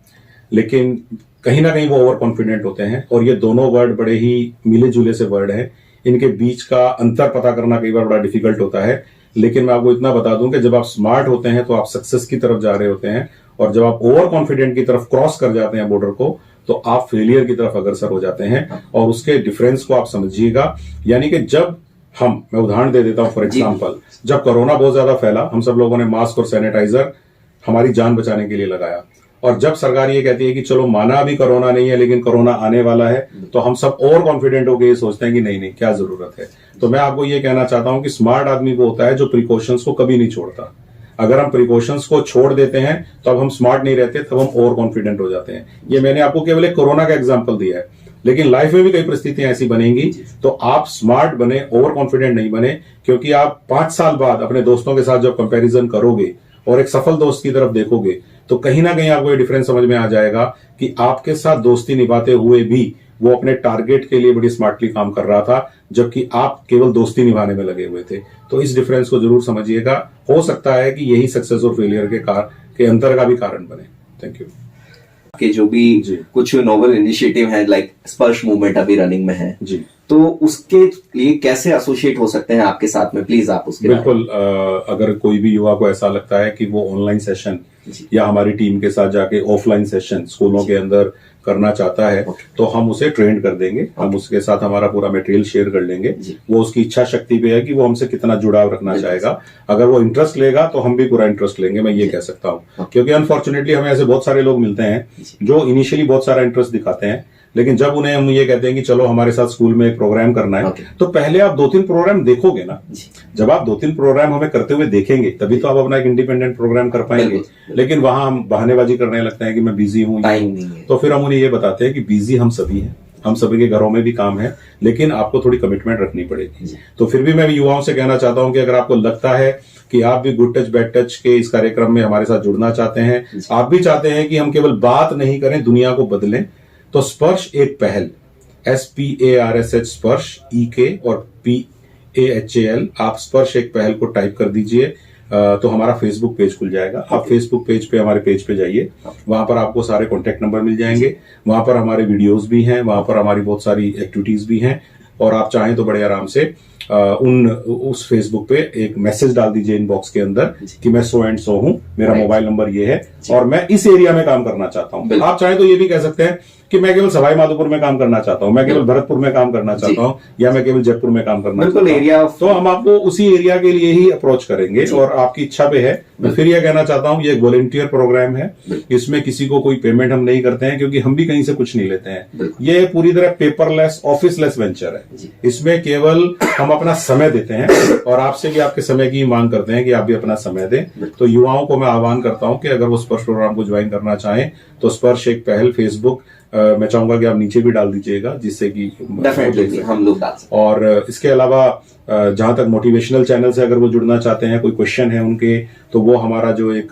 लेकिन कहीं ना कहीं वो ओवर कॉन्फिडेंट होते हैं, और ये दोनों वर्ड बड़े ही मिले जुले से वर्ड हैं। इनके बीच का अंतर पता करना कई बार बड़ा डिफिकल्ट होता है, लेकिन मैं आपको इतना बता दूं कि जब आप स्मार्ट होते हैं तो आप सक्सेस की तरफ जा रहे होते हैं, और जब आप ओवर कॉन्फिडेंट की तरफ क्रॉस कर जाते हैं बॉर्डर को तो आप फेलियर की तरफ अग्रसर हो जाते हैं। और उसके डिफरेंस को आप समझिएगा, यानी कि जब मैं उदाहरण दे देता हूं, फॉर एग्जाम्पल जब कोरोना बहुत ज्यादा फैला, हम सब लोगों ने मास्क और सैनिटाइजर हमारी जान बचाने के लिए लगाया, और जब सरकार ये कहती है कि चलो माना अभी कोरोना नहीं है लेकिन कोरोना आने वाला है, तो हम सब ओवर कॉन्फिडेंट होकर ये सोचते हैं कि नहीं क्या जरूरत है। तो मैं आपको ये कहना चाहता हूं कि स्मार्ट आदमी वो होता है जो प्रिकॉशंस को कभी नहीं छोड़ता। अगर हम प्रिकॉशंस को छोड़ देते हैं तो अब हम स्मार्ट नहीं रहते, तब हम ओवर कॉन्फिडेंट हो जाते हैं। ये मैंने आपको केवल एक कोरोना का एग्जांपल दिया है, लेकिन लाइफ में भी कई परिस्थितियां ऐसी बनेंगी, तो आप स्मार्ट बने, ओवर कॉन्फिडेंट नहीं बने, क्योंकि आप 5 साल बाद अपने दोस्तों के साथ जब कंपैरिजन करोगे और एक सफल दोस्त की तरफ देखोगे तो कहीं ना कहीं आपको ये डिफरेंस समझ में आ जाएगा कि आपके साथ दोस्ती निभाते हुए भी वो अपने टारगेट के लिए बड़ी स्मार्टली काम कर रहा था, जबकि आप केवल दोस्ती निभाने में लगे हुए थे। तो इस डिफरेंस को जरूर समझिएगा, हो सकता है कि यही सक्सेस और फेलियर के अंतर का भी कारण बने। Thank you.
कि जो भी कुछ नोवेल इनिशिएटिव है लाइक स्पर्श मूवमेंट अभी रनिंग में है जी, तो उसके लिए कैसे एसोसिएट हो सकते हैं आपके साथ में, प्लीज आप उसके
बिल्कुल। अगर कोई भी युवा को ऐसा लगता है कि वो ऑनलाइन सेशन या हमारी टीम के साथ जाके ऑफलाइन सेशन स्कूलों के अंदर करना चाहता है, तो हम उसे ट्रेन कर देंगे, हम उसके साथ हमारा पूरा मटेरियल शेयर कर लेंगे। वो उसकी इच्छा शक्ति पे है कि वो हमसे कितना जुड़ाव रखना चाहेगा। अगर वो इंटरेस्ट लेगा तो हम भी पूरा इंटरेस्ट लेंगे, मैं ये कह सकता हूँ। क्योंकि अनफॉर्चुनेटली हमें ऐसे बहुत सारे लोग मिलते हैं जो इनिशियली बहुत सारा इंटरेस्ट दिखाते हैं, लेकिन जब उन्हें हम ये कहते हैं कि चलो हमारे साथ स्कूल में एक प्रोग्राम करना है, तो पहले आप 2-3 प्रोग्राम देखोगे ना। जब आप 2-3 प्रोग्राम हमें करते हुए देखेंगे तभी तो आप अपना एक इंडिपेंडेंट प्रोग्राम कर पाएंगे। लेकिन वहां हम बहानेबाजी करने लगते हैं कि मैं बिजी हूँ, तो फिर हम उन्हें ये बताते हैं कि बिजी हम सभी हैं, हम सभी के घरों में भी काम है, लेकिन आपको थोड़ी कमिटमेंट रखनी पड़ेगी। तो फिर भी मैं युवाओं से कहना चाहता हूं कि अगर आपको लगता है कि आप भी गुड टच बैड टच के इस कार्यक्रम में हमारे साथ जुड़ना चाहते हैं, आप भी चाहते हैं कि हम केवल बात नहीं करें, दुनिया को बदलें, तो स्पर्श एक पहल, SPARSH स्पर्श EK और PAHAL, आप स्पर्श एक पहल को टाइप कर दीजिए तो हमारा फेसबुक पेज खुल जाएगा। आप फेसबुक पेज पे हमारे पेज पे जाइए, वहां पर आपको सारे कॉन्टेक्ट नंबर मिल जाएंगे, वहां पर हमारे वीडियोस भी हैं, वहां पर हमारी बहुत सारी एक्टिविटीज भी हैं, और आप चाहें तो बड़े आराम से उस फेसबुक पे एक मैसेज डाल दीजिए इनबॉक्स के अंदर कि मैं सो एंड सो हूं, मेरा मोबाइल नंबर ये है और मैं इस एरिया में काम करना चाहता हूं। आप चाहें तो ये भी कह सकते हैं कि मैं केवल सवाई माधोपुर में काम करना चाहता हूं, मैं केवल भरतपुर में काम करना चाहता हूं, या मैं केवल जयपुर में काम करना चाहता हूं, एरिया, तो हम आपको उसी एरिया के लिए ही अप्रोच करेंगे और आपकी इच्छा पे है। मैं फिर यह कहना चाहता हूं, ये एक वॉलंटियर प्रोग्राम है, इसमें किसी को कोई पेमेंट हम नहीं करते हैं, क्योंकि हम भी कहीं से कुछ नहीं लेते हैं। ये पूरी तरह पेपरलेस ऑफिसलेस वेंचर है, इसमें केवल हम अपना समय देते हैं और आपसे भी आपके समय की मांग करते हैं कि आप भी अपना समय दें। तो युवाओं को मैं आह्वान करता हूं कि अगर वो स्पर्श प्रोग्राम को ज्वाइन करना चाहें तो स्पर्श एक पहल फेसबुक मैं चाहूंगा कि आप नीचे भी डाल दीजिएगा, जिससे कि हम लोग डाल सकें। और इसके अलावा जहां तक मोटिवेशनल चैनल से अगर वो जुड़ना चाहते हैं, कोई क्वेश्चन है उनके, तो वो हमारा जो एक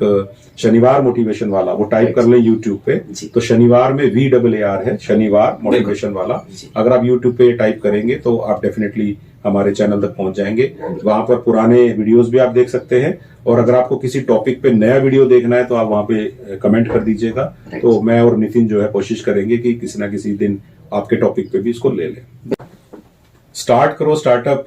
शनिवार मोटिवेशन वाला, वो टाइप कर लें यूट्यूब पे, तो शनिवार में VAR है, शनिवार मोटिवेशन वाला। अगर आप यूट्यूब पे टाइप करेंगे तो आप डेफिनेटली हमारे चैनल तक पहुंच जाएंगे, वहां पर पुराने वीडियोस भी आप देख सकते हैं, और अगर आपको किसी टॉपिक पे नया वीडियो देखना है तो आप वहां पे कमेंट कर दीजिएगा, तो मैं और नितिन जो है कोशिश करेंगे कि किसी ना किसी दिन आपके टॉपिक पे भी इसको ले लें। स्टार्ट करो स्टार्टअप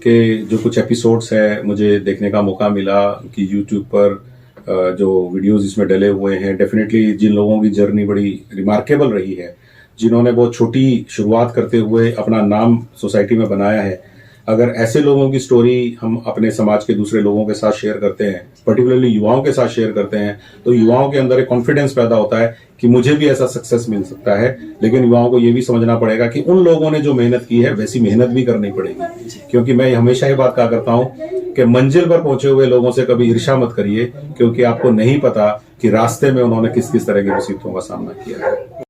के जो कुछ एपिसोड्स है मुझे देखने का मौका मिला कि यूट्यूब पर जो वीडियोस इसमें डले हुए हैं, डेफिनेटली जिन लोगों की जर्नी बड़ी रिमार्केबल रही है, जिन्होंने बहुत छोटी शुरुआत करते हुए अपना नाम सोसाइटी में बनाया है, अगर ऐसे लोगों की स्टोरी हम अपने समाज के दूसरे लोगों के साथ शेयर करते हैं, पर्टिकुलरली युवाओं के साथ शेयर करते हैं, तो युवाओं के अंदर एक कॉन्फिडेंस पैदा होता है कि मुझे भी ऐसा सक्सेस मिल सकता है। लेकिन युवाओं को ये भी समझना पड़ेगा कि उन लोगों ने जो मेहनत की है वैसी मेहनत भी करनी पड़ेगी। क्योंकि मैं हमेशा ये बात कहा करता हूं कि मंजिल पर पहुंचे हुए लोगों से कभी ईर्ष्या मत करिए, क्योंकि आपको नहीं पता कि रास्ते में उन्होंने किस किस तरह की मुसीबतों का सामना किया है।